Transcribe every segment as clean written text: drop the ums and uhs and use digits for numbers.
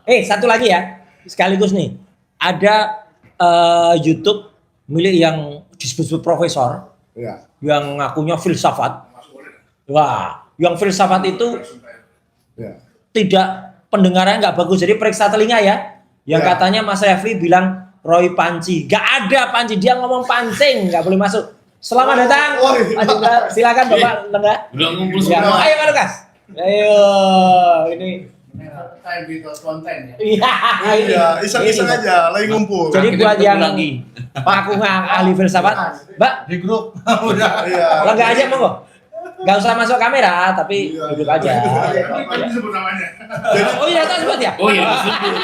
Satu lagi ya, sekaligus nih. Ada YouTube milik yang disebut profesor, Ya. yang ngakunya filsafat. Wah, yang filsafat itu Ya. tidak pendengarannya nggak bagus, jadi periksa telinga ya. Yang Ya. katanya Mas Refli bilang Roy Panci, nggak ada Panci, dia ngomong pancing, nggak boleh masuk. Selamat datang, Pak Jendra. Silakan Bapak Lengga. Udah ngumpul Ya, semua. ayo Pak Lukas. Ayo, ini. konten ya. Iya, iseng-iseng Ini. aja, lagi ngumpul. Jadi Kita buat ketemu yang lagi. Paku ahli filsafat, Mbak, Di grup. Udah. Iya. Lengga aja monggo. Nggak usah masuk kamera, tapi Iya, duduk iya. aja. Apa disebut namanya? Oh iya, tak sebut ya? Oh iya, disebut.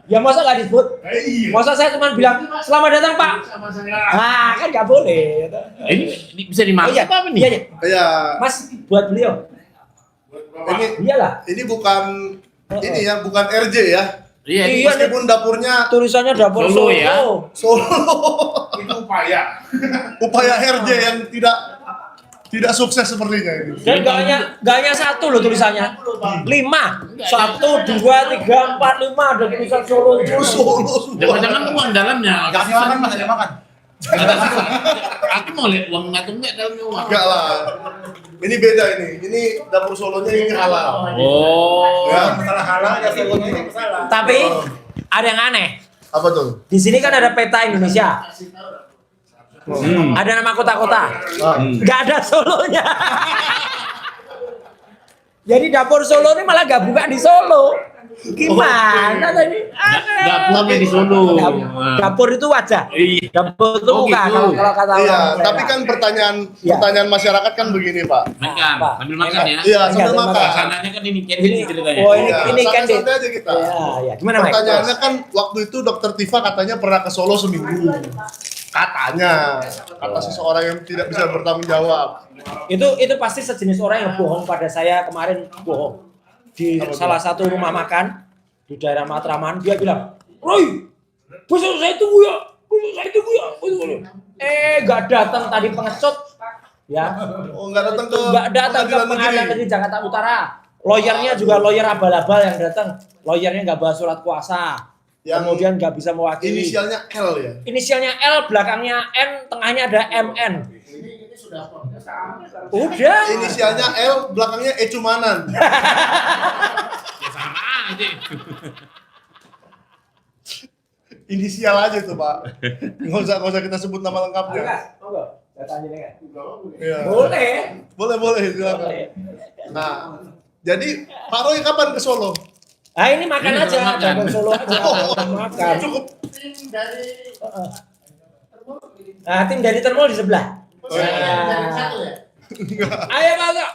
Ya masa nggak disebut? Iya. Masa saya cuma bilang selamat datang Pak. Sama saya. Ah kan nggak boleh. Ini bisa Oh dimakan iya, apa nih? iya, iya. Iya. Mas buat beliau. Ini Iyalah. ini bukan ini ya, bukan RJ ya. Iya, ini Iya, Meskipun dapurnya Tulisannya dapur Solo Solo. ya? Solo, Itu upaya. upaya RJ yang tidak sukses sepertinya ini. Dan gak hanya satu loh tulisannya. 5. 1, 2, 3, 4, 5 ada tulisan Solo. Solo. jangan-jangan uang dalamnya. Kasih makan mas, ada makan. Aku mau lihat uang atau enggak dalamnya uang. Enggak lah. Ini beda ini. Ini dapur Solonya ini halal. Oh. Ya. Masalah halal ya Solonya ini masalah. Tapi ada yang aneh. Apa tuh? Di sini kan ada peta Indonesia. Ada nama kota-kota. Gak ada Solonya. Jadi dapur Solo ini malah gak buka di Solo. Gimana tadi? Dapurnya di Solo. Dapur itu wajah. Iya. Dapur itu Oh, muka gitu. kalau kata Iya, orang tapi daerah. kan Iya. pertanyaan masyarakat kan begini, Pak. Makan, Apa? sambil makan ya. Iya, sambil Enggak, makan. Sananya kan ini kayak Ini, gini ceritanya. oh Iya, ini kan deh. santai-santai aja kita. Ya. Gimana Mike? Pertanyaannya kan waktu itu Dokter Tifa katanya pernah ke Solo seminggu. Katanya, kata seseorang yang tidak bisa bertanggung jawab. Itu pasti sejenis orang yang bohong pada saya kemarin bohong. Di Apa salah satu rumah makan di daerah Matraman dia bilang, "Roy, besok saya tunggu ya. Besok saya tunggu ya." Gak datang tadi pengecut. Ya. Oh, nggak datang ke Nggak datang ke pengadilan negeri Jakarta Utara. Lawyernya juga lawyer abal-abal yang datang. Lawyernya nggak bawa surat kuasa. Yang Kemudian nggak bisa mewakili. Inisialnya L ya. Inisialnya L, belakangnya N, tengahnya ada MN. Ini sudah sama. Udah. Inisialnya L, belakangnya Ecumanan. Ya sama aja. Inisial aja tuh, Pak. Nggak usah kita sebut nama lengkapnya. Monggo. Saya tanya nih kan. Iya. Boleh. Silakan. Boleh. Nah, jadi Pak Roy kapan ke Solo? Nah ini makan Ini aja, makan. Dapur Solo aja. Makan. Cukup. Tim dari Nah tim dari Termol di sebelah. Oh, iya. dari satu ya. Ayo masuk.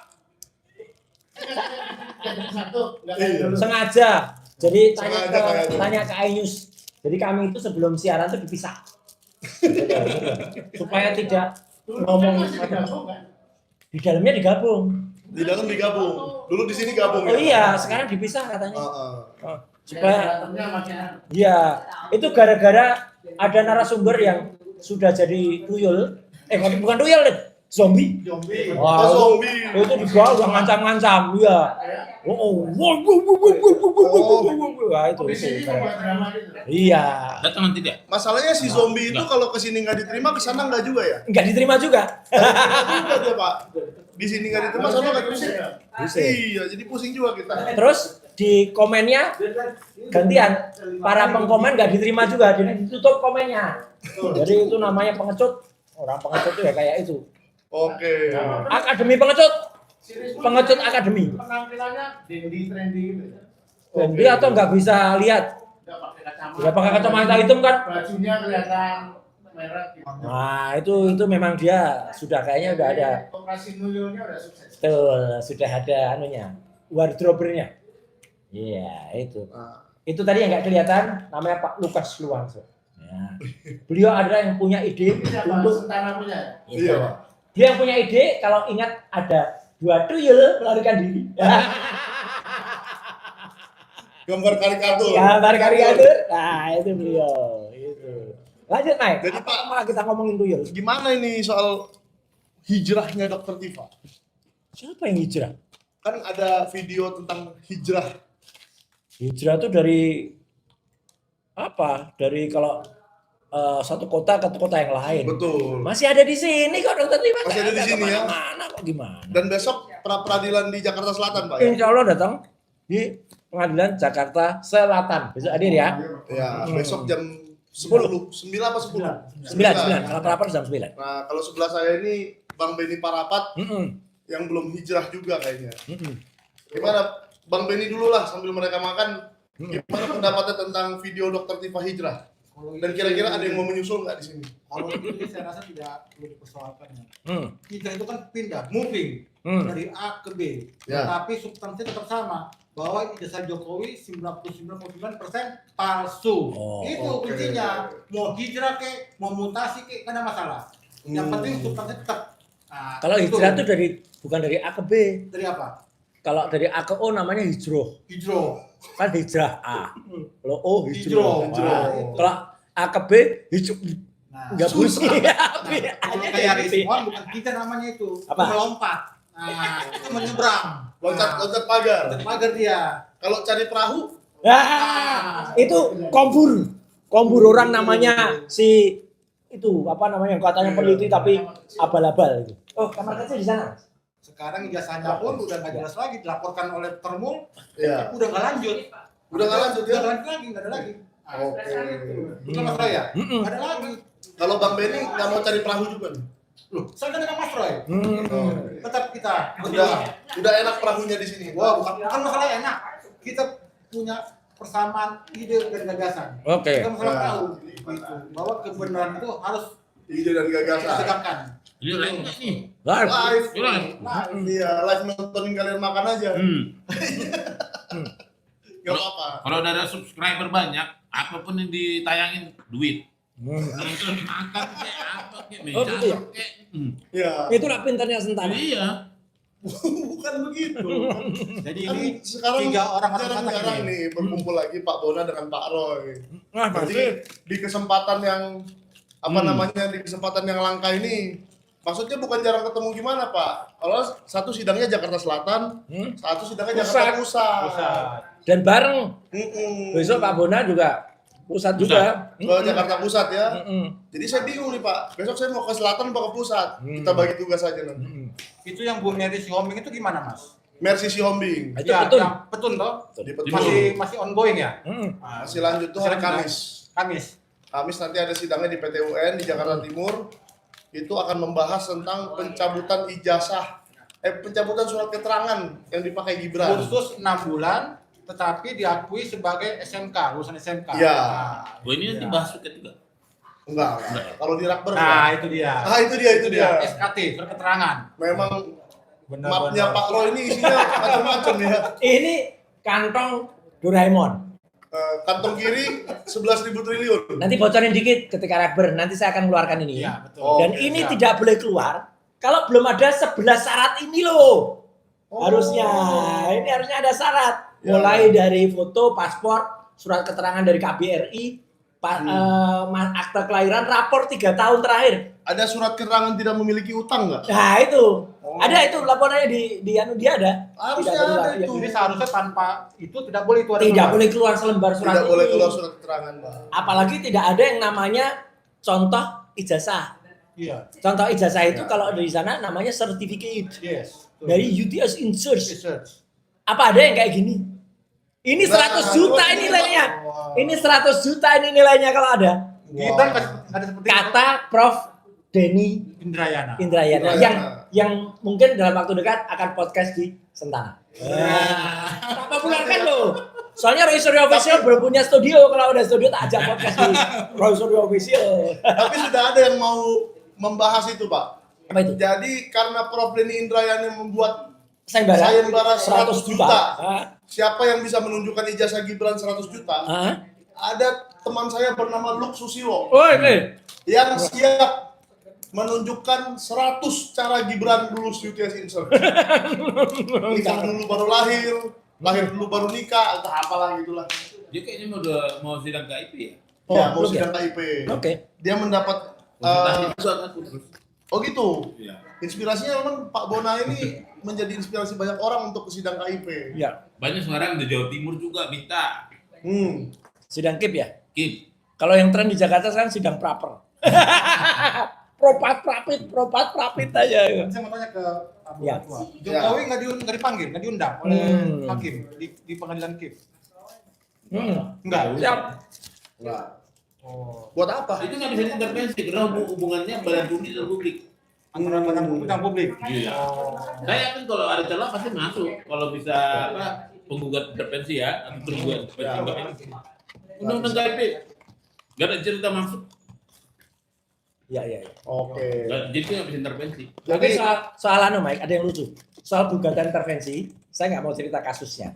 Dari satu. Nggak Iya. kayak dulu. Sengaja. Jadi Sengaja kayaknya. tanya ke Ainus. Jadi kami itu sebelum siaran tuh dipisah. Supaya tidak ngomong Masih digabung, kan? di dalamnya digabung. Di dalam digabung. Dulu di sini gabung Oh ya. iya, sekarang dipisah katanya. Heeh. Oh, Biar supaya berantemnya makin iya, itu gara-gara ada narasumber yang sudah jadi tuyul. Bukan tuyul, zombie. zombie. Wah, Oh, zombie. itu di bawah udah ngancam-ngancam, iya. Oh, wah, itu. Di sini membuat drama gitu. Iya, Datang nanti dia. Masalahnya si zombie itu kalau ke sini nggak diterima, ke sana nggak juga ya? nggak diterima juga. Nggak dia, Pak. Di sini nggak diterima, sana nggak Pusing diterima. ya? Pusing. Iya, jadi pusing juga kita. Terus di komennya gantian, para pengkomen nggak diterima juga, jadi ditutup komennya. Jadi itu namanya pengecut. Orang pengecut itu ya kayak itu. Oke. Akademi pengecut, pengecut akademi. Penampilannya trendy gitu. Dan dia atau nggak bisa lihat, Nggak pakai kacamata. udah pakai kacamata hitam kan? Bajunya kelihatan merah gitu. Nah itu memang dia sudah kayaknya udah ada, Operasi nuyulnya udah sukses. betul, sudah ada anunya, wardrobernya. Iya itu. Nah, Itu tadi yang nggak kelihatan namanya Pak Lukas Luangso. Ya. Beliau adalah yang punya ide Ini apa? untuk Sentana punya ya? iya, Pak. dia yang punya ide kalau ingat ada 2 tuyul melarikan diri. Gambar karikatur. Gambar karikatur. Nah itu beliau. Itu. Lanjut Mike. Jadi, Apa Pak, malah kita ngomongin tuyul? Gimana ini soal hijrahnya Dokter Tifa? Siapa yang hijrah? Kan ada video tentang hijrah Hijrah itu dari apa? Dari kalau satu kota ke kota yang lain. Betul. Masih ada di sini kok dokter Tifa. Masih ada di sini ya. Mana kok gimana? Dan besok pra-peradilan di Jakarta Selatan, Pak ya? Insya Allah datang di pengadilan Jakarta Selatan. Besok hadir ya. Ya, besok jam 10, 9 apa 10? 9. Kalau perapat jam 9. Nah, kalau sebelah saya ini Bang Benny Parapat Mm-mm. yang belum hijrah juga kayaknya. Mm-mm. Gimana Bang Benny dulu lah sambil mereka makan. Mm-mm. Gimana pendapatnya tentang video Dokter Tifa hijrah? Dan kira-kira ada yang mau menyusul nggak di sini? Kalau itu saya rasa tidak perlu dipersoalkan ya. Mm. Kita itu kan pindah, moving Mm. dari A ke B. Ya. Tapi substansi tetap sama. Bahwa ijazah Jokowi 99,9% palsu. Oh, Itu oke. kuncinya. Mau hijrah kek, mau mutasi kek, nggak ada masalah. Yang penting substansi tetap. Nah, Kalau hijrah itu dari bukan dari A ke B. dari apa? Kalau dari A ke O namanya hijroh. Hijrah. Kan hijrah A. Kalau O Hijroh. hijroh. Hijroh. Nah, kalau A ke B hijroh. Nah, Enggak bunyi. kalau kayak Rizwan bukan kita namanya itu. Apa? Melompat. Nah, itu menyeberang. Loncat pagar. Pagar dia. Kalau cari perahu, Itu kombur orang namanya si itu apa namanya katanya peneliti tapi abal-abal itu. Oh, kamar kecil di sana. Sekarang ijazahnya pun udah nggak jelas lagi, dilaporkan oleh Termul, ya. udah nggak lanjut. Udah nggak lanjut ya? Udah nggak lanjut lagi, nggak ada lagi. Nah, Oke. itu masalah ya? Mm-mm. Nggak ada lagi. Kalau Bang Benny nggak mau cari perahu juga nih? Loh, saya kan dengan Mas Roy. Oh. Tetap kita. Udah enak perahunya di sini. Wah, bukan masalah enak. Kita punya persamaan ide dan gagasan. Oke. Kita masalah Ya. tahu gitu. Bahwa kebenaran itu harus Ide dan kita gagasan. tegakkan. Ini lain nggak nih? Live. Live. Live. Iya, live nontonin kalian makan aja. Gak apa-apa. Kalau udah ada subscriber banyak, apapun yang ditayangin duit. Hmm. Nonton makan kayak apa kayak Oh, gitu ya? kayak. Iya. Itulah pintarnya Sentana. Iya. Bukan begitu. Jadi Kan ini sekarang 3 orang harus jarang-jarang katakan nih berkumpul lagi Pak Bona dengan Pak Roy. Nah, Jadi pasti. di kesempatan yang apa namanya di kesempatan yang langka ini, maksudnya bukan jarang ketemu gimana Pak? Kalau satu sidangnya Jakarta Selatan, satu sidangnya Jakarta Pusat. Dan bareng Mm-mm. besok Pak Bona juga pusat juga. Ke Jakarta Pusat ya. Mm-mm. Jadi saya bingung nih Pak, besok saya mau ke selatan apa ke pusat? Kita bagi tugas aja nanti. itu yang Bu Mary Sihombing itu gimana, Mas? Mercy Sihombing Itu Ya, betul. yang petun toh? di Betul. Masih ongoing ya? Mm. Masih lanjut tuh hari Kamis. Kamis. Kamis nanti ada sidangnya di PT UN di Jakarta Timur. Itu akan membahas tentang pencabutan ijazah, pencabutan surat keterangan yang dipakai Gibran. Kursus 6 bulan tetapi diakui sebagai SMK, lulusan SMK. Iya. Oh ini nanti bahas suket juga. Enggak. Kalau di Rakber Nah, enggak. itu dia. Itu dia. SKT, surat keterangan. Memang Benar, mapnya Pak Roy ini isinya macam-macam ya. Ini kantong Doraemon. Kantong kiri 11.000 triliun. Nanti bocorin dikit ketika Rakber. Nanti saya akan keluarkan ini. Iya, betul. Oh, Dan oke, ini siap. tidak boleh keluar kalau belum ada 11 syarat ini loh. Harusnya. Ini harusnya ada syarat. Ya. Mulai dari foto, paspor, surat keterangan dari KBRI, akta kelahiran, rapor 3 tahun terakhir. Ada surat keterangan tidak memiliki utang nggak? Nah itu. Ada itu laporannya di anu dia ada. Harusnya Tidak ada keluar. itu. Jadi seharusnya tanpa itu tidak boleh itu ada Tidak keluar. boleh keluar selembar surat Tidak ini. boleh keluar surat keterangan, Pak. Apalagi tidak ada yang namanya contoh ijazah. Iya. Contoh ijazah itu kalau di sana namanya certificate Yes. Betul. dari UTS Insert. research. Apa ada yang kayak gini? Ini 100 juta ini nilainya. Ini 100 juta ini nilainya kalau ada. Kita nggak ada seperti Kata Prof. Denny Indrayana. Indrayana Indrayana. yang mungkin dalam waktu dekat akan podcast di Sentana. Tak populerkan loh. Soalnya Roy Suryo Official belum punya studio. Kalau udah studio tak ajak podcast di Roy Suryo Official. Tapi sudah ada yang mau membahas itu, Pak. Apa itu? Jadi karena Prof. Denny Indrayana membuat Sayembara sayembara 100 juta. Hah? Siapa yang bisa menunjukkan ijazah Gibran 100 juta? Hah? Ada teman saya bernama Luk Susilo Oh ini. yang siap menunjukkan 100 cara Gibran lulus UTS Insert. Nikah dulu baru lahir dulu baru nikah, atau apalah gitulah. Dia kayaknya mau sidang KIP ya. Oh, Ya, mau belum sidang KIP. Oke. Dia mendapat Konsultasi aku terus. Oh gitu. Iya. Inspirasinya memang Pak Bona ini menjadi inspirasi banyak orang untuk ke sidang KIP. Ya, Banyak sekarang di Jawa Timur juga minta. sidang KIP ya. Kim, Kalau yang tren di Jakarta sekarang sidang praper. propat prapit aja. Saya mau tanya ke Abu Ya. Ketua. Jokowi nggak dipanggil, nggak diundang oleh hakim di pengadilan KIP. Enggak. Siap. Enggak. Oh. Buat apa? itu nggak bisa intervensi karena hubungannya badan publik dan publik. Antara badan publik dan publik. Iya. Saya yakin kalau ada celah pasti masuk. Kalau bisa penggugat intervensi ya, atau penggugat intervensi. Undang-undang KIP. Gak ada cerita masuk. Ya. Oke. Jadi nggak bisa intervensi. Tapi soal Mike, ada yang lucu. Soal gugatan intervensi, saya nggak mau cerita kasusnya.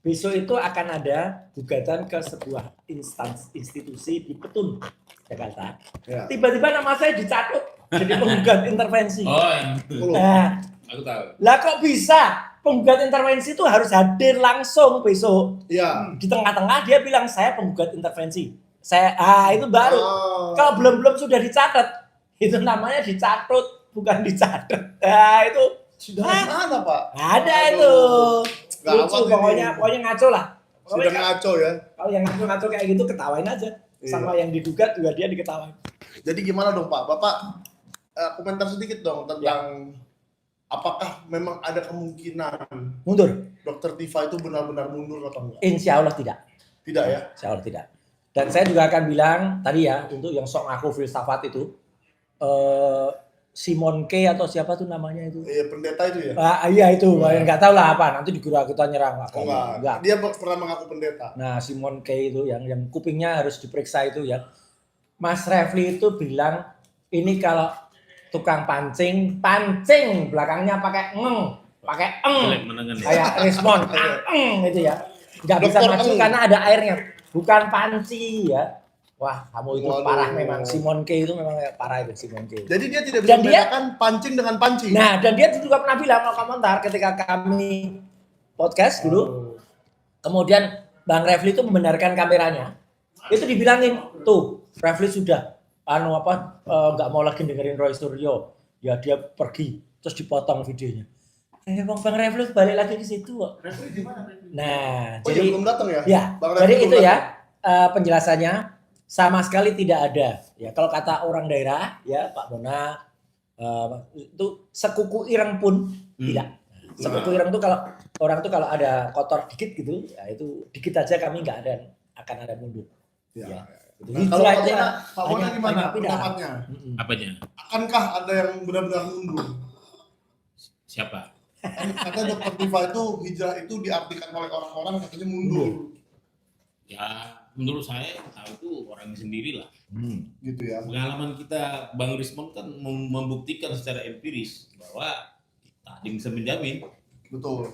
Besok itu akan ada gugatan ke sebuah institusi di Petun, Jakarta. Ya. Tiba-tiba nama saya dicatut jadi penggugat intervensi. Oh, yang itu. Nah, Aku tahu. lah kok bisa? Penggugat intervensi itu harus hadir langsung besok. Iya. Di tengah-tengah dia bilang saya penggugat intervensi. Itu baru. Oh. Kalau belum sudah dicatat, itu namanya dicatut, bukan dicatat. Nah, itu Sidang mana, Pak? ada itu. Gawat Lucu, ini. pokoknya ngaco lah. Sidang Pokoknya ngaco ya. kalau yang ngaco kayak gitu ketawain aja. Sama yang digugat juga dia diketawain. Jadi gimana dong Pak? Bapak komentar sedikit dong tentang apakah memang ada kemungkinan Mundur. Dr. Tifa itu benar-benar mundur atau enggak? Insya Allah tidak. Tidak ya? Insya Allah tidak. Dan saya juga akan bilang tadi ya, untuk yang sok ngaku filsafat itu, Simon K atau siapa tuh namanya itu? Iya, pendeta itu ya? Iya itu, nggak tahu lah apa. Nanti dikira-kita nyerang. Enggak. Dia pernah mengaku pendeta. Nah, Simon K itu yang kupingnya harus diperiksa itu ya. Mas Refli itu bilang ini kalau tukang pancing belakangnya pakai pakai kayak respon itu ya. Nggak bisa Dokter maju Eng. karena ada airnya. Bukan panci ya. Wah, kamu itu Waduh. parah memang. Simon K itu memang parah itu Simon K. Jadi dia tidak Dan bisa dia- membedakan pancing dengan pancing. Nah, dan dia juga pernah bilang kalau komentar ketika kami podcast dulu, kemudian Bang Refli itu membenarkan kameranya, itu dibilangin tuh Refli sudah nggak mau lagi dengerin Roy Suryo, ya dia pergi terus dipotong videonya. Bang Refli balik lagi ke situ kok. Refli di mana? Nah, Oh, jadi iya, belum datang ya? ya, Bang jadi Refli itu belum ya penjelasannya sama sekali tidak ada. Ya kalau kata orang daerah ya Pak Bona itu sekuku ireng pun tidak. Sekuku ireng itu kalau orang tuh kalau ada kotor dikit gitu, ya itu dikit aja kami nggak ada akan ada mundur. Ya. Ya. Itu Nah, kalau hijrah Pak aja, Bona, Pak Bona hanya- gimana hanya pindah. pendapatnya? Apanya? Akankah ada yang benar-benar mundur? Siapa? Kata Dr. Tifa itu hijrah itu diartikan oleh orang-orang katanya mundur. Ya, menurut saya itu orangnya sendiri lah. Gitu ya. Pengalaman kita, Bang Rismon kan membuktikan secara empiris bahwa kita ada yang bisa menjamin. Betul.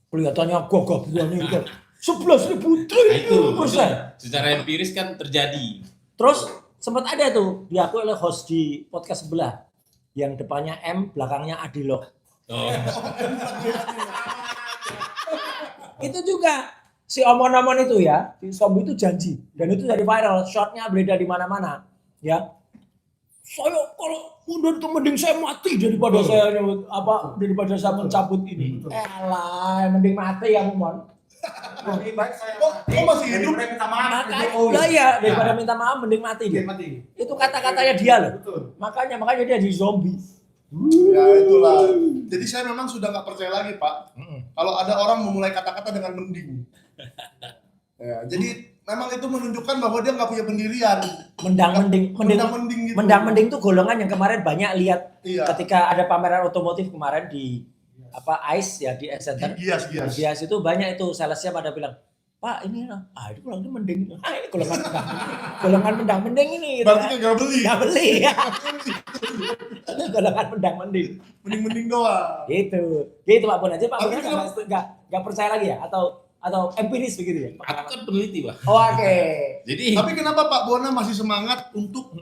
Kelihatannya gagah berani kan. 11.000 Nah itu, persen. secara empiris kan terjadi. Terus sempat ada tuh diakui oleh host di podcast sebelah yang depannya M, belakangnya Adilog. Oh, Itu juga si omon-omon itu ya, si zombie itu janji dan itu jadi viral, shotnya beredar di mana-mana, ya. Saya kalau mundur itu mending saya mati daripada daripada saya mencabut ini. Elah, mending mati ya Momon. Lebih baik saya Kok masih hidup? daripada minta maaf ke Makanya, Jokowi. lah ya daripada minta maaf mending mati Iya, dia. mati. Itu kata-katanya dia loh. Betul. Makanya dia jadi zombie. Ya itulah. Jadi saya memang sudah nggak percaya lagi Pak. Kalau ada orang memulai kata-kata dengan mending. Ya, jadi memang itu menunjukkan bahwa dia nggak punya pendirian. Mendang-mending Mendang-mending gitu. Mendang-mending tuh golongan yang kemarin banyak lihat Iya. ketika ada pameran otomotif kemarin di ICE ya di Center. Gias. Bias itu banyak itu salesnya pada bilang, Pak ini itu golongan mending. Ini golongan mendang-mending ini. Gitu. Berarti nggak beli. Nggak beli ya. Itu golongan mendang-mending. Mending doang. Gitu Pak Bon aja Pak Bon Tapi nggak percaya lagi ya atau empiris begitu ya. aku kan peneliti, Pak. Oh, oke. Jadi Tapi kenapa Pak Bona masih semangat untuk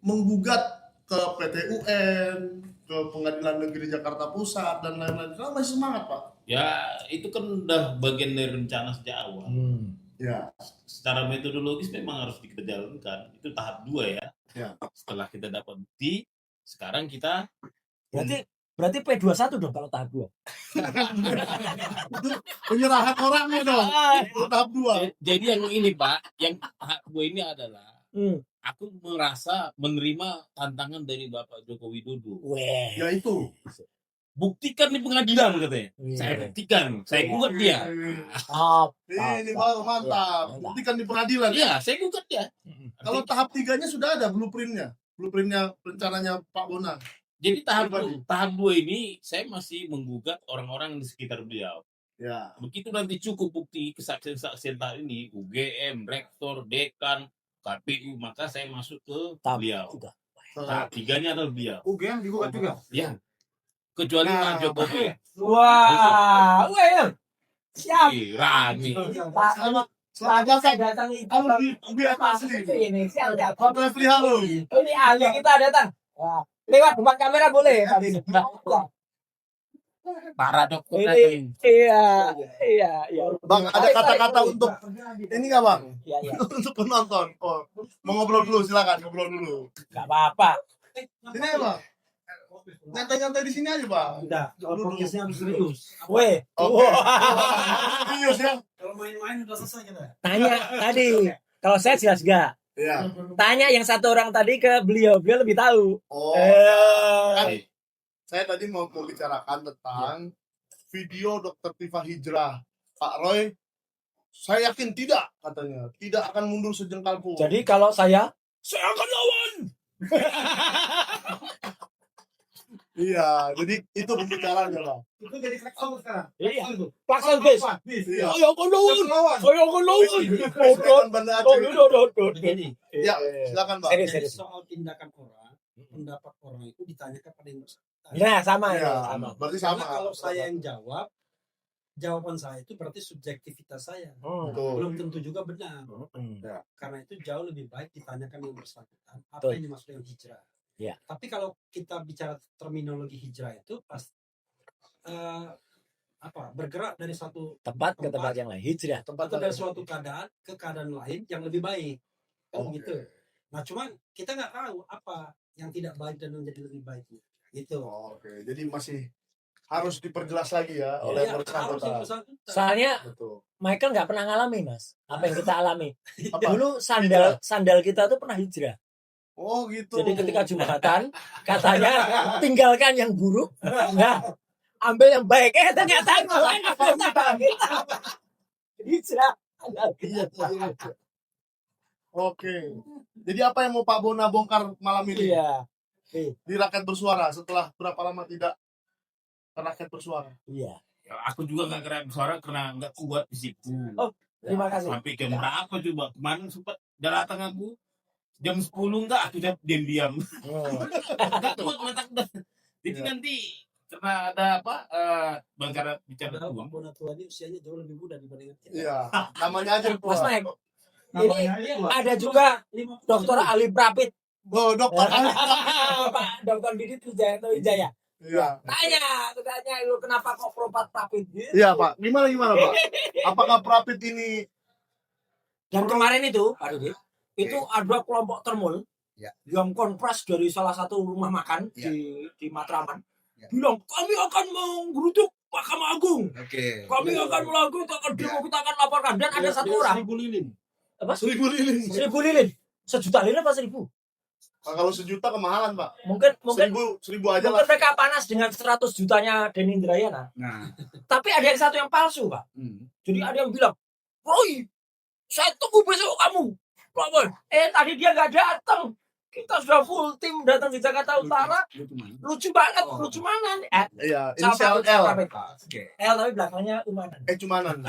menggugat ke PT UN, ke Pengadilan Negeri Jakarta Pusat dan lain-lain? Kenapa masih semangat Pak? ya itu kan udah bagian dari rencana sejak awal. Ya. Secara metodologis memang harus dikerjakan. Itu tahap 2 ya. Ya. Setelah kita dapat bukti, Sekarang kita Berarti P21 dong kalau tahap 2. Penyerahan orangnya dong. Itu tahap 2. jadi yang ini Pak, yang tahap gue ini adalah aku merasa menerima tantangan dari Bapak Joko Widodo. Weh. Ya itu. Buktikan di pengadilan katanya. Iya. Saya buktikan, saya gugat dia. Ini baru mantap. Iya. Buktikan di pengadilan. Iya, saya gugat dia. Kalau tahap 3-nya sudah ada blueprintnya. Blueprintnya rencananya Pak Bona. Jadi tahap Pribadi. 2 ini saya masih menggugat orang-orang di sekitar beliau. Ya. Begitu nanti cukup bukti kesaksian-kesaksian tadi ini, UGM, rektor, dekan, KPU, maka saya masuk ke Tahap beliau. 3. Tahap 3-nya adalah beliau. UGM digugat juga. Ya. Kecuali Nah, Pak Jokowi. Wah, siap. Rame. Pak, Selamat saya datang itu. Halo di asli. Ini siap. Pak Refli halo. Ini ahli kita datang. Wah, lewat depan kamera boleh kali ini. Para dokter Ini, iya. Bang, ada kata-kata untuk ini nggak Bang? Iya. Untuk penonton. Oh, mau ngobrol dulu, silakan ngobrol dulu. Enggak apa-apa. Ini ya Bang. Nyantai-nyantai di sini aja Bang. Udah, kalau podcastnya harus serius. Weh. Oke. Wah. Serius ya? Kalau main-main udah selesai kita. Tanya tadi. Kalau saya jelas enggak. Iya. Tanya yang satu orang tadi ke beliau lebih tahu. Oh. Eh. Saya tadi mau bicarakan tentang video Dr. Tifa Hijrah. Pak Roy, saya yakin tidak katanya. Tidak akan mundur sejengkal pun. Jadi kalau saya akan lawan. Iya, jadi itu pembicaranya Bang. Itu jadi klakson sekarang. Iya. Paksa bis. Iya. Saya akan lawan. Saya akan lawan. Silakan Banda Aceh. Begini, Ya, silakan Bang. Serius. soal tindakan orang, pendapat orang itu ditanyakan pada yang bersangkutan. Ya, sama Ya, ya. Sama. berarti Karena sama. kalau saya yang jawab, jawaban saya itu berarti subjektivitas saya. Betul. Belum tentu juga benar. Hmm. Karena itu jauh lebih baik ditanyakan yang bersangkutan apa Betul. yang dimaksud dengan hijrah. Ya. Tapi kalau kita bicara terminologi hijrah itu pas bergerak dari suatu Tempat ke tempat yang lain. Hijrah. Tempat atau dari suatu keadaan ke keadaan lain yang lebih baik, kan Oke. gitu. Nah cuman kita nggak tahu apa yang tidak baik dan menjadi lebih baik gitu. Oke, jadi masih harus diperjelas lagi ya oleh Iya, harus bersangkutan. yang bersangkutan. Soalnya Betul. Michael nggak pernah ngalamin, Mas. Apa yang kita alami. Apa? Dulu sandal kita tuh pernah hijrah. Oh gitu. Jadi ketika Jumatan katanya tinggalkan yang buruk, nah, ambil yang baik. Ternyata ngalahin sandal kita. Hijrah. Iya. Oke. Jadi apa yang mau Pak Bona bongkar malam ini Iya. di Rakyat Bersuara setelah berapa lama tidak ke Rakyat Bersuara? Iya. Ya, aku juga nggak keren suara karena nggak kuat fisikku. Oh, terima kasih. Sampai jam berapa coba? Kemarin sempat datang aku jam 10 enggak, aku udah diam-diam. Enggak kuat mata udah. Jadi Iya. nanti karena ada apa? Bicara Padahal Pak uang. Bona tua ini usianya jauh lebih muda dibandingkan kita. Iya. Namanya aja Mas tua. Mike, ini ada juga Dr. Ali Prapit. Oh, dokter. Pak Dr. Didit Wijaya. Iya. Tanya lu kenapa kok Prapit? Iya, Pak. Gimana Pak? Apakah Prapit ini Dan kemarin itu, Pak Didit, itu ada kelompok termul yang konfres dari salah satu rumah makan di Matraman. Bilang, kami akan menggeruduk Mahkamah Agung. Oke. Kami akan melakukan, kita akan demo, kita akan laporkan. Dan ada satu orang. 1000 lilin. Apa? 1000 lilin? 1000 lilin. 1 juta lilin apa 1000? Kalau 1 juta kemahalan, Pak. Mungkin 1000 aja lah. mungkin mereka panas dengan 100 jutanya Denny Indrayana. Nah. Tapi ada yang satu yang palsu, Pak. Jadi ada yang bilang, Roy, saya tunggu besok kamu. Tadi dia nggak datang. Kita sudah full tim datang di Jakarta Utara. Lucu banget, lucu mana? Iya, Siapa inisial L. Oke. L tapi belakangnya Umanan. Cumanan.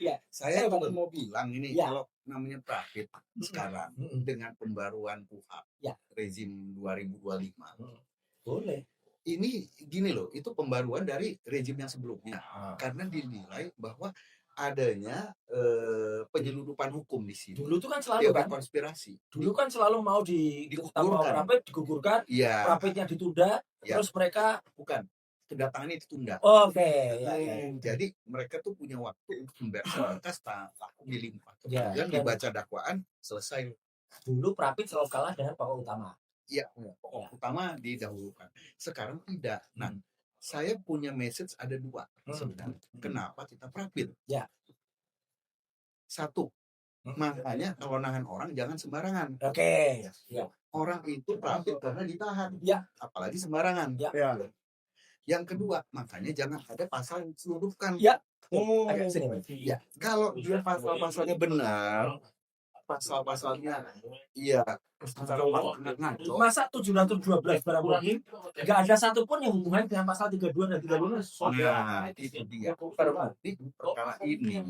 Iya. Saya cuma mau bilang ini Ya. kalau namanya Prapit sekarang dengan pembaruan KUHP Ya. rezim 2025. Boleh. Ini gini loh, itu pembaruan dari rezim yang sebelumnya. Karena dinilai bahwa adanya penyeludupan hukum di sini. Dulu tuh kan selalu Teori kan. konspirasi. Dulu kan selalu mau Digugurkan. digugurkan, Iya, Prapitnya ditunda, Ya. terus mereka bukan. Kedatangannya ditunda. oke, ya. Jadi mereka tuh punya waktu untuk membereskan berkas tak dilimpah. Ya, Kemudian dan- dibaca dakwaan, selesai. Dulu Prapit selalu kalah dengan pokok utama. ya pokok utama didahulukan. Sekarang tidak. Nah, saya punya message ada 2 sebenarnya. Kenapa kita prapit? Ya. 1, makanya kewenangan orang jangan sembarangan. Oke. Ya. Orang itu prapit karena ditahan. Ya. Apalagi sembarangan. Ya. Ya. Yang kedua, makanya jangan ada pasal yang diselundupkan. Ya. Oh, Agak sini. Ya, kalau dia pasal-pasalnya benar, pasal-pasalnya iya secara ngaco. Masa 712 barang bukti nggak ada satupun yang hubungannya dengan pasal 32 dan 35. Nah, itu dia. Berarti perkara ini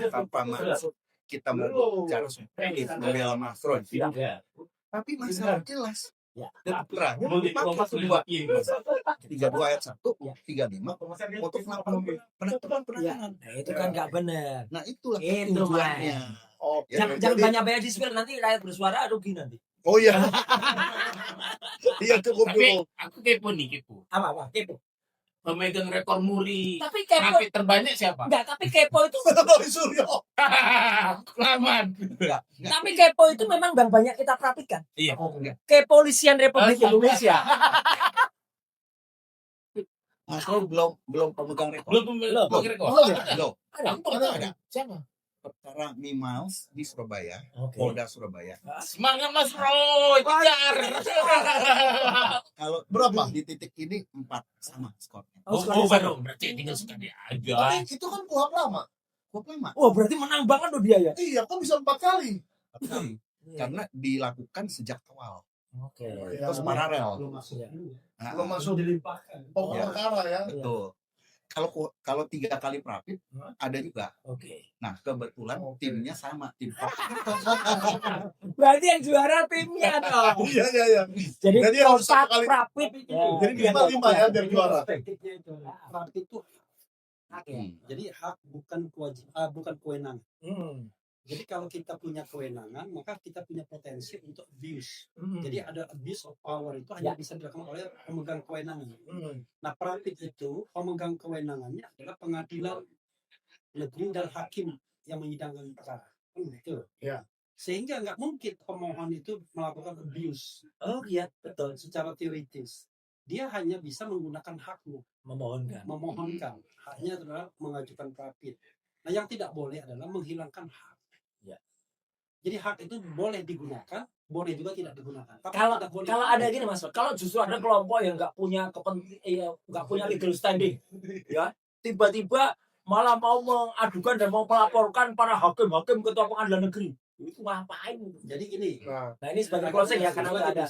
tanpa maksud kita mau bicara subjektif membela Mas Roy. Tapi masalah jelas. Ya. Dan terakhir pasal 32 ayat 1, 35 untuk melakukan penangkapan. Nah, itu kan nggak benar. Nah, itulah Itu, tujuannya. Oke. Jangan Jadi- banyak-banyak dispel, nanti rakyat bersuara rugi nanti. Oh iya. Iya cukup Tapi cukup. aku kepo nih, kepo. Apa? Kepo. Pemegang rekor muri Tapi kepo rapid terbanyak siapa? enggak, tapi kepo itu Roy Suryo. Selamat. tapi kepo itu memang banyak kita perhatikan. Iya. Kepolisian Republik Indonesia. Mas Roy belum pemegang rekor. Belum pemegang rekor. Belum. Aku Ada. Siapa? Perkara Mimiles di Surabaya, Oke. Polda Surabaya. Semangat Mas Roy, kejar. Kalau Berapa? di titik ini 4 sama skornya. Oh, baru berarti tinggal sekali aja. Tapi itu kan kuhap lama. Kok lama? Wah, berarti menang banget loh dia ya. Iya, kan bisa 4 kali. Tapi karena dilakukan sejak awal. Oke. Iya. Terus paralel. Belum masuk. Iya. Nah, Belum masuk Dilimpahkan. pokok Ya. perkara ya. betul. Kalau 3 kali prapit ada juga. Oke. Nah, kebetulan Oke. timnya sama, tim Berarti yang juara timnya dong. Iya iya iya. Jadi Jadi harus kompak, 1 kali. rapid. Jadi 5-5 ya biar juara. Perspektifnya itu. Rapid itu hak ya. Hmm. Jadi hak bukan bukan kewenangan. Hmm. Jadi kalau kita punya kewenangan, maka kita punya potensi untuk abuse. Hmm. Jadi ada abuse of power itu hanya bisa dilakukan oleh pemegang kewenangan. Hmm. Nah, praktik itu pemegang kewenangannya adalah pengadilan negeri dan hakim yang menyidangkan perkara. Gitu. Ya. Sehingga nggak mungkin pemohon itu melakukan abuse Oh iya, betul. secara teoritis. Dia hanya bisa menggunakan haknya, Memohonkan. memohonkan. Haknya adalah mengajukan prapit. Nah, yang tidak boleh adalah menghilangkan hak. Ya. Jadi hak itu boleh digunakan, boleh juga tidak digunakan. Tapi Kalau tidak boleh. kalau ada gini Mas, kalau justru ada kelompok yang nggak punya nggak punya legal standing, ya tiba-tiba malah mau mengadukan dan mau melaporkan para hakim-hakim ketua pengadilan negeri, itu ngapain? Jadi gini. Nah, Nah ini sebagai closing ya karena nggak ada.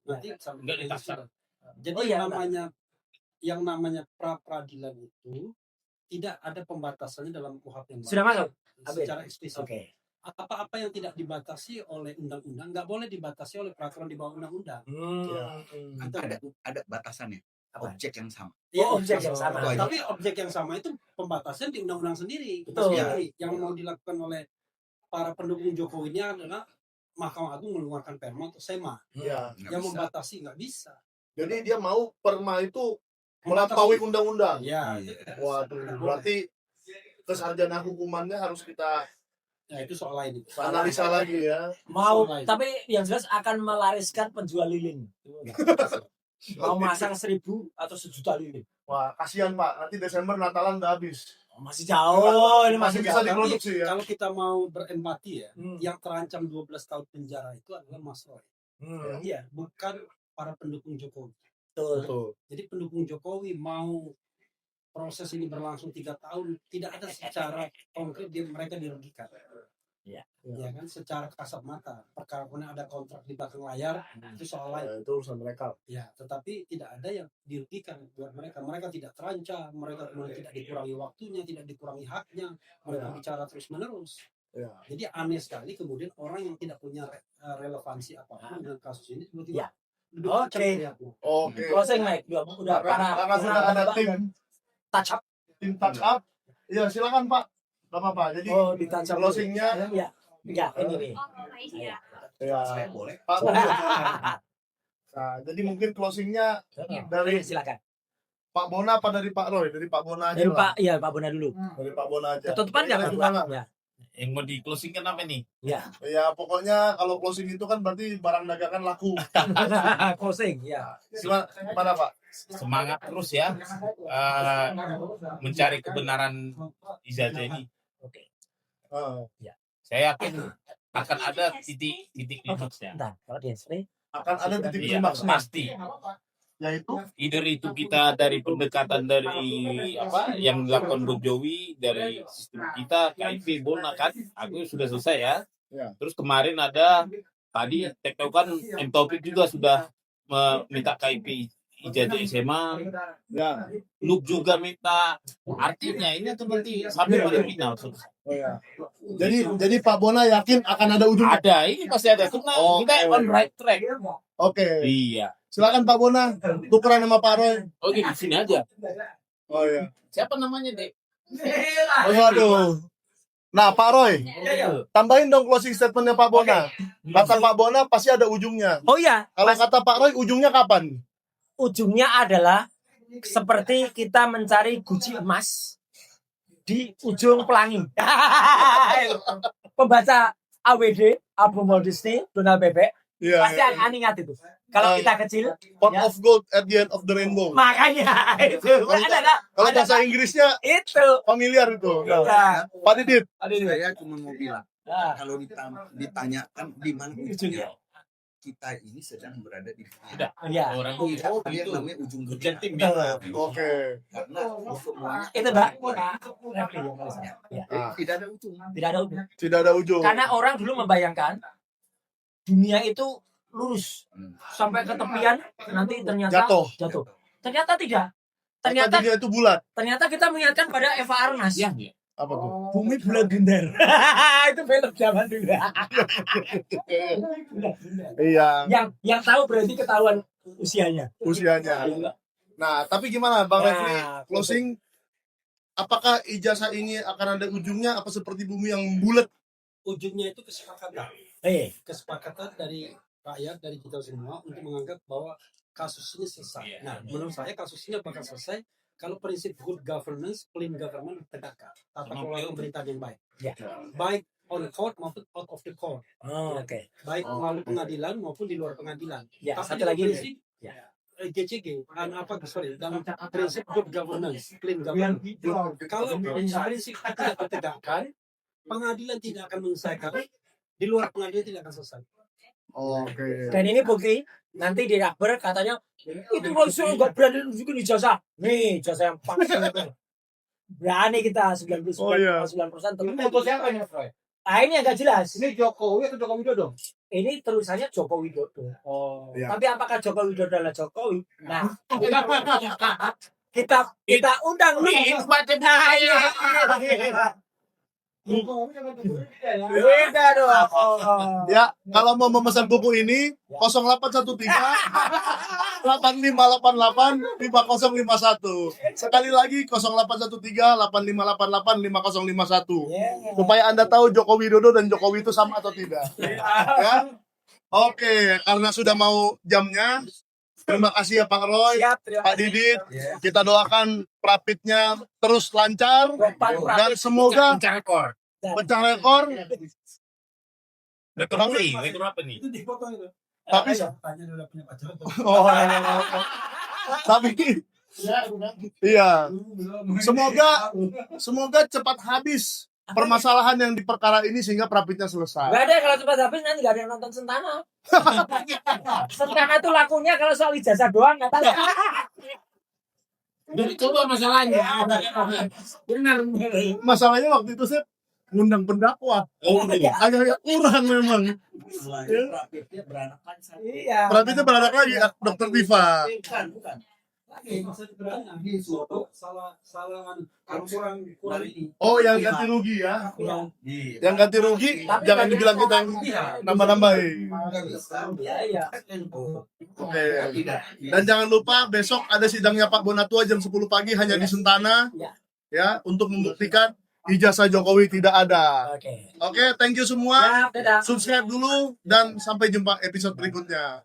Nanti Nggak ditaksir. Jadi Oh iya, yang namanya pra peradilan itu tidak ada pembatasannya dalam KUHP yang baru. Sudah masuk? Secara eksplisit. Oke. Apa-apa yang tidak dibatasi oleh undang-undang nggak boleh dibatasi oleh peraturan di bawah undang-undang. Ada batasannya. Apa? Objek yang sama. Oh, objek yang sama. Itu aja. Tapi objek yang sama itu pembatasnya di undang-undang sendiri. Betul. Sendiri. Yang mau dilakukan oleh para pendukung Jokowi ini adalah Mahkamah Agung mengeluarkan perma atau SEMA ya. Nggak yang bisa. membatasi nggak bisa. Jadi dia mau perma itu melampaui undang-undang. Ya, Iya. Waduh, berarti kesarjanaan hukumannya harus kita ya itu soal lain itu. analisa lagi ya. Mau, Soal lain. tapi yang jelas akan melariskan penjual lilin. Mau masang 1.000 atau 1.000.000 lilin. Wah, kasihan Pak. Nanti Desember Natalan udah habis. Oh, masih jauh, ini masih Masih bisa jauh. diproduksi ya. Kalau kita mau berempati ya, Hmm. yang terancam 12 tahun penjara itu adalah Mas Roy, Hmm. iya, bukan para pendukung Jokowi. Betul. Betul. Jadi pendukung Jokowi mau proses ini berlangsung 3 tahun, tidak ada secara konkret mereka dirugikan. Iya. Ya kan, secara kasat mata. Perkara kemudian ada kontrak di belakang layar, itu soal lain. Ya, itu urusan mereka. Ya, tetapi tidak ada yang dirugikan buat mereka. Mereka tidak terancam, mereka kemudian tidak dikurangi waktunya, tidak dikurangi haknya, mereka Ya. bicara terus menerus. Ya. Jadi aneh sekali kemudian orang yang tidak punya relevansi apapun dengan kasus ini tiba-tiba Ya. duduk Oke. macam teriaknya. Oke. Closing Mike, udah Karena sudah ada touch up. tim touch up. Ya, silakan Pak. Gak apa-apa. Jadi Oh, di touch up. closingnya Ya. Ya, ini nih. ya Saya boleh. Pak. Nah, jadi mungkin closingnya dari Silakan. Pak Bona apa dari Pak Roy? Dari Pak Bona aja Dari lah. Pak, iya Pak Bona dulu. Dari Pak Bona aja. Ketutupan Jadi jangan gimana? Ya. Yang mau di closing kan apa nih? Ya. Ya pokoknya kalau closing itu kan berarti barang dagangan laku. Closing, ya. Gimana Pak? Semangat terus ya, mencari kebenaran ijazah ini. Oke. Saya yakin akan ada titik klimaksnya. Bentar, kalau di SD Akan ada titik Iya, klimaks pasti. yaitu Either itu kita dari pendekatan dari apa yang dilakukan Bu Jowi, dari sistem kita KIP Bona kan, aku sudah selesai ya. Ya. Terus kemarin ada tadi tektokan M Taufik juga sudah meminta KIP ijazah SMA. ya. Nuk juga minta, artinya ini tuh nanti sampai pada final. Oh ya. Jadi Pak Bona yakin akan ada ujungnya. Ada, ini pasti ada. Kita on right track. Oke. Iya. Silakan Pak Bona tukeran sama Pak Roy. Oke, di sini aja. Oh iya. Siapa namanya, Dek? Oh waduh. Nah Pak Roy, tambahin dong closing statementnya Pak Bona. Kata Pak Bona pasti ada ujungnya. Oh iya, Kalau kata Pak Roy ujungnya kapan? ujungnya adalah seperti kita mencari guci emas di ujung pelangi. Pembaca AWD, album Walt Disney, Donald Bebek, Iya. pasti akan ingat itu. Kalau kita kecil, Pot ya. of gold at the end of the rainbow. Makanya itu. Kalau bahasa Inggrisnya Itu. familiar itu. Nah, Nah, Pak Didit. Saya cuma mau bilang, nah, kalau ditanyakan di mana ujungnya, kita ini sedang berada di Udah. ya. Orang Tidak ada itu yang namanya ujung kerja dunia. tim ya. Oke. Karena semuanya Itu Mbak. Ya. tidak ada ujung. Tidak ada ujung. Tidak ada ujung. Karena orang dulu membayangkan dunia itu lurus sampai ke tepian, nanti ternyata Jatuh. Ternyata tidak. Ternyata dunia itu bulat. Ternyata kita mengingatkan pada Eva Arnas. Iya. Apa tuh? Bumi bulat bundar. Itu film zaman dulu. Iya. Yang tahu berarti ketahuan usianya. Usianya. Nah, tapi gimana Bang Ya, Refli? Closing. Apakah ijazah ini akan ada ujungnya apa seperti bumi yang bulat? Ujungnya itu kesepakatan. Kesepakatan dari rakyat, dari kita semua untuk menganggap bahwa kasus ini selesai. Iya. Nah, menurut saya kasus ini bakal selesai kalau prinsip good governance, clean government ditegakkan. Tata kelola pemerintahan yang baik. Ya. Baik on court maupun out of the court. Oh, oke. Baik melalui pengadilan maupun di luar pengadilan. Ya, Tapi satu dalam lagi nih. prinsip, Ya. GCG, dalam prinsip good governance, clean government. Kalau prinsip itu tidak ditegakkan, pengadilan tidak akan menyelesaikan, di luar pengadilan tidak akan selesai. Oke. Dan ini bukti nanti di Akbar katanya itu Rasul nggak berani nunjukin ijazah. Nih ijazah yang pas. Berani kita 99,9%. Oh, iya. Ini foto siapa nih, Roy? Ah ini yang nggak jelas. Ini Jokowi atau Joko Widodo? Ini tulisannya Joko Widodo. Oh. Ya. Tapi apakah Joko Widodo adalah Jokowi? Nah, kita undang lu. Beda dong. Ya, kalau mau memesan buku ini 0813 8588 5051. Sekali lagi 0813 8588 5051. Supaya Anda tahu Joko Widodo dan Jokowi itu sama atau tidak. Ya. Oke, karena sudah mau jamnya. Terima kasih ya Pak Roy, Siap, terima Pak kasih. Didit. Kita doakan Prapitnya terus lancar dan semoga pecah rekor. Rekor apa nih? Itu di foto itu. Tapi Tanya udah punya pacar. oh, tapi iya, semoga cepat habis permasalahan yang di perkara ini sehingga Prapitnya selesai. Gak ada kalau cepat habis nanti gak ada yang nonton Sentana. Sentana tuh lakunya kalau soal ijazah doang nggak tahu. Dan itu apa masalahnya? Benar. Masalahnya waktu itu saya ngundang pendakwa. Oh, iya. Agak kurang memang. Praktiknya beranakan satu. Iya. Prapitnya beranak lagi, Dokter Diva. Bukan. Salah kurang ini. Oh, yang ganti rugi ya. Kurang. Yang ganti rugi, jangan dibilang kita yang nambah-nambahin. Iya. Oke. Dan jangan lupa besok ada sidangnya Pak Bonatua jam 10 pagi hanya di Sentana. Ya, untuk membuktikan ijazah Jokowi tidak ada. Oke. Oke, thank you semua. Dadah. Subscribe dulu dan sampai jumpa episode berikutnya.